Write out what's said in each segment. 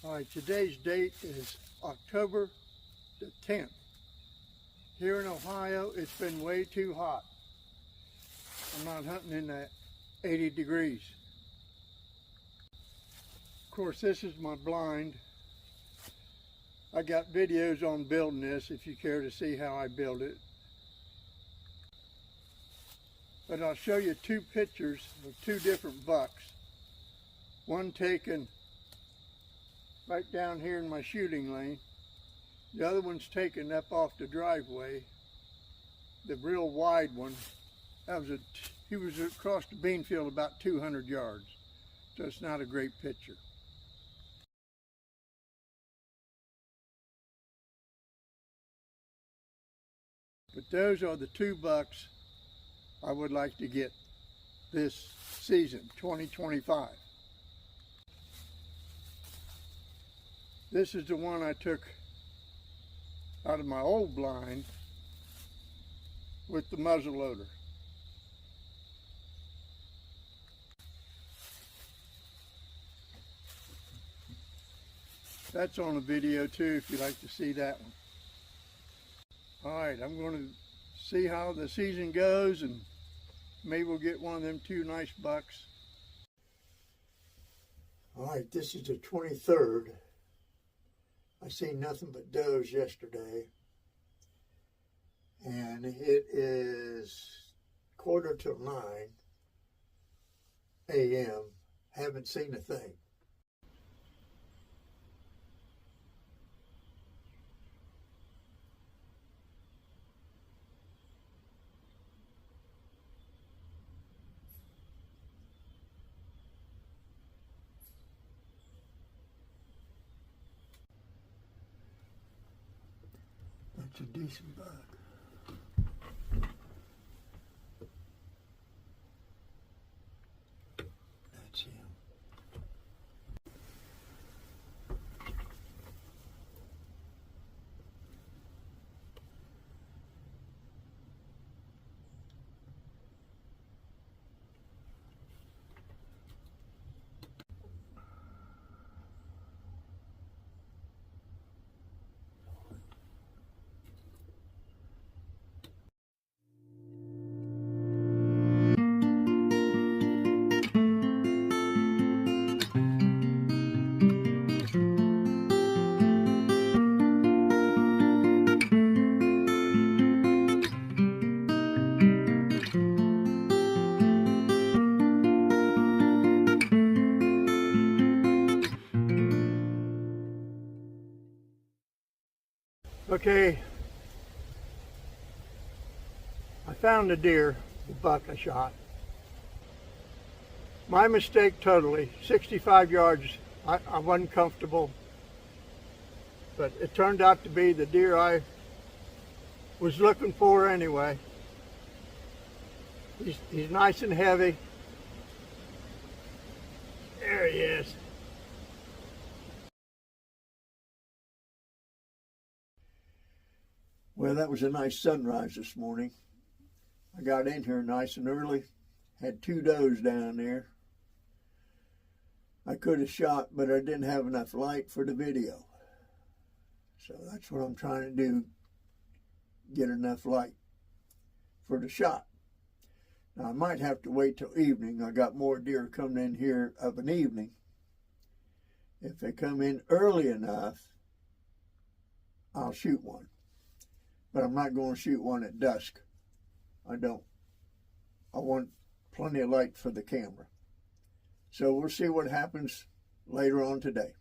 All right, today's date is October the 10th. Here in Ohio, it's been way too hot. I'm not hunting in that 80 degrees. Of course, this is my blind. I got videos on building this if you care to see how I build it. But I'll show you two pictures of two different bucks. One taken right down here in my shooting lane. The other one's taken up off the driveway. The real wide one, he was across the bean field about 200 yards. So it's not a great picture. But those are the two bucks I would like to get this season, 2025. This is the one I took out of my old blind with the muzzle loader. That's on the video too if you'd like to see that one. All right, I'm going to see how the season goes and maybe we'll get one of them two nice bucks. All right, this is the 23rd. I seen nothing but does yesterday. And it is 8:45 a.m. Haven't seen a thing. That's a decent bug. That's him. Okay, I found the deer, the buck I shot. My mistake totally, 65 yards, I wasn't comfortable, but it turned out to be the deer I was looking for anyway. He's nice and heavy. There he is. Well, that was a nice sunrise this morning. I got in here nice and early, had two does down there. I could have shot, but I didn't have enough light for the video. So that's what I'm trying to do, get enough light for the shot. Now I might have to wait till evening. I got more deer coming in here of an evening. If they come in early enough, I'll shoot one. But I'm not going to shoot one at dusk. I don't. I want plenty of light for the camera. So we'll see what happens later on today.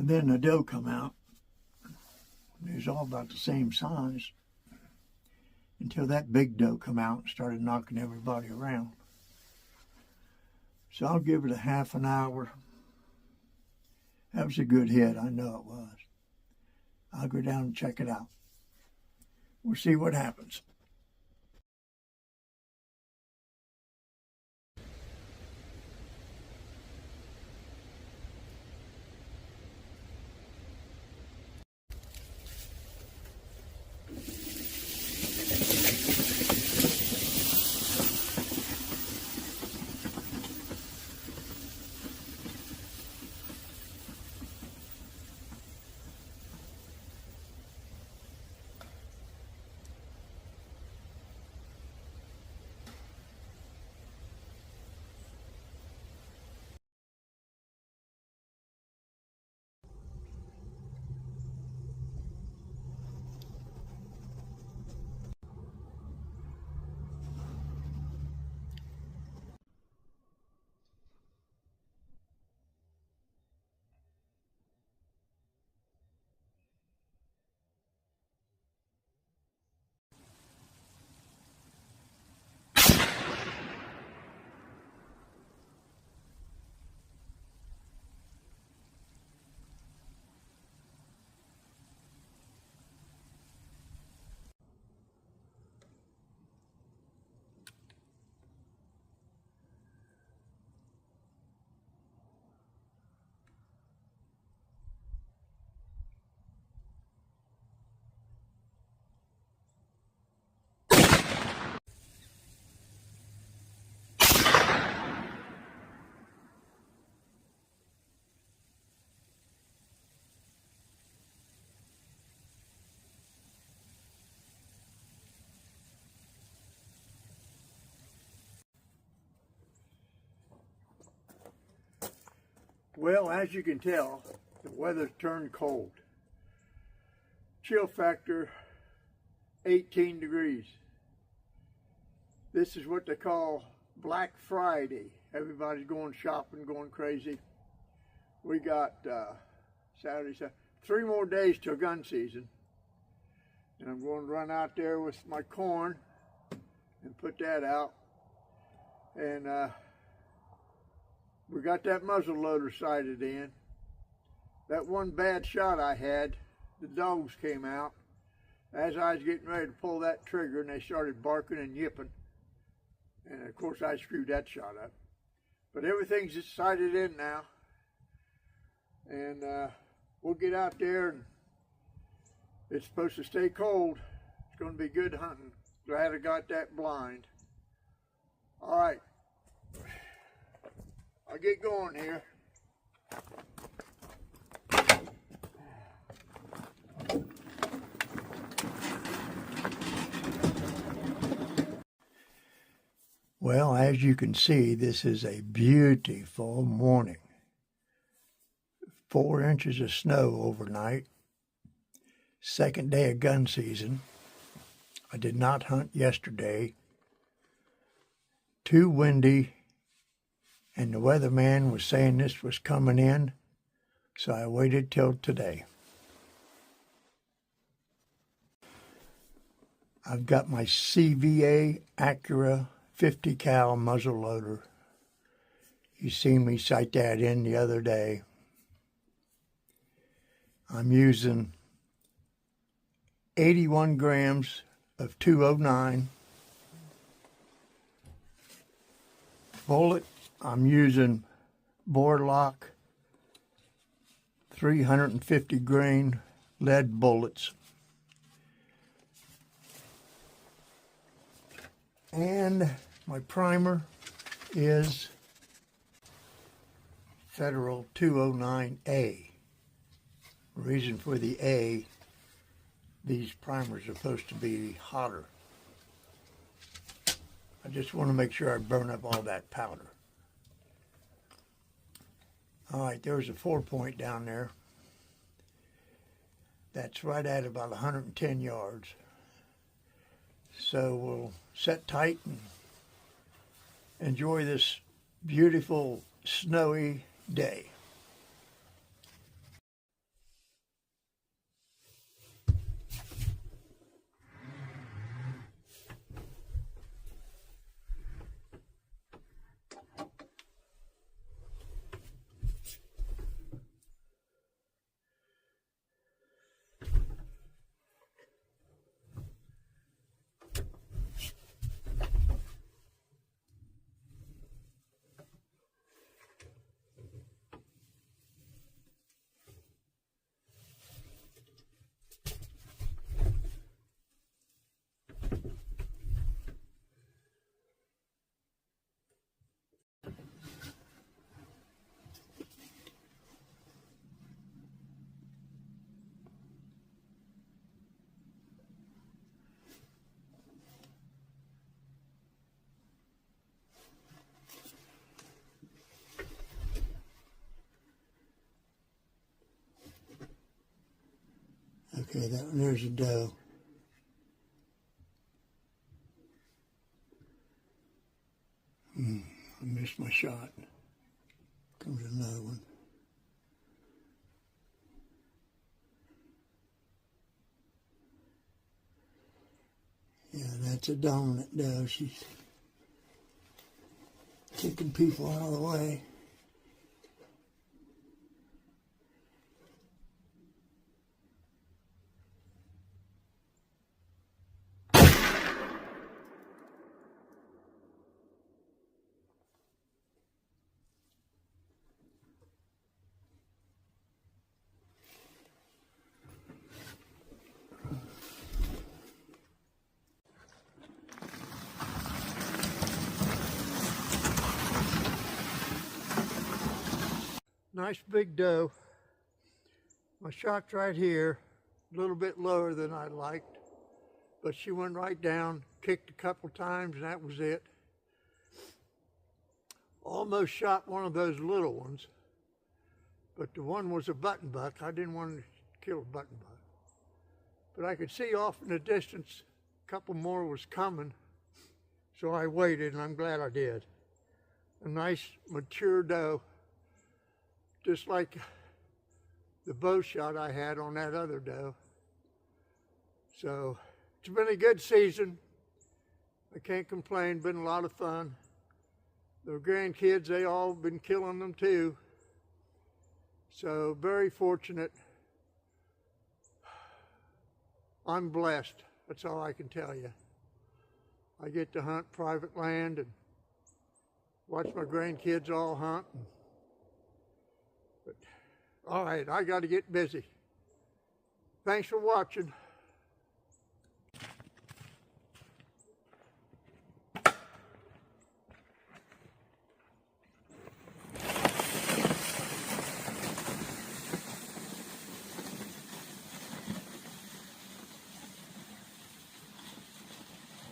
And then the doe come out. It was all about the same size until that big doe come out and started knocking everybody around. So I'll give it a half an hour. That was a good hit, I know it was. I'll go down and check it out. We'll see what happens. Well, as you can tell, the weather's turned cold. Chill factor 18 degrees. This is what they call Black Friday. Everybody's going shopping, going crazy. We got Saturday, 3 more days till gun season. And I'm going to run out there with my corn and put that out. And we got that muzzle loader sighted in. That one bad shot I had, the dogs came out. As I was getting ready to pull that trigger, and they started barking and yipping. And of course I screwed that shot up. But everything's just sighted in now. And we'll get out there, and it's supposed to stay cold. It's going to be good hunting. Glad I got that blind. All right. I'll get going here. Well, as you can see, this is a beautiful morning. 4 inches of snow overnight. Second day of gun season. I did not hunt yesterday. Too windy, and the weatherman was saying this was coming in, so I waited till today. I've got my CVA Acura 50 cal muzzle loader. You seen me sight that in the other day. I'm using 81 grams of 209. Bullet, I'm using Borlock 350 grain lead bullets. And my primer is Federal 209A. Reason for the A, these primers are supposed to be hotter. I just want to make sure I burn up all that powder. All right, there's a 4-point down there. That's right at about 110 yards. So we'll set tight and enjoy this beautiful snowy day. Okay, there's a doe. I missed my shot. Comes another one. Yeah, that's a dominant doe. She's kicking people out of the way. Nice big doe. My shot's right here, a little bit lower than I liked, but she went right down, kicked a couple times, and that was it. Almost shot one of those little ones, but the one was a button buck. I didn't want to kill a button buck. But I could see off in the distance a couple more was coming, so I waited, and I'm glad I did. A nice mature doe, just like the bow shot I had on that other doe. So it's been a good season. I can't complain, been a lot of fun. The grandkids, they all been killing them too. So very fortunate. I'm blessed, that's all I can tell you. I get to hunt private land and watch my grandkids all hunt. But all right, I got to get busy. Thanks for watching.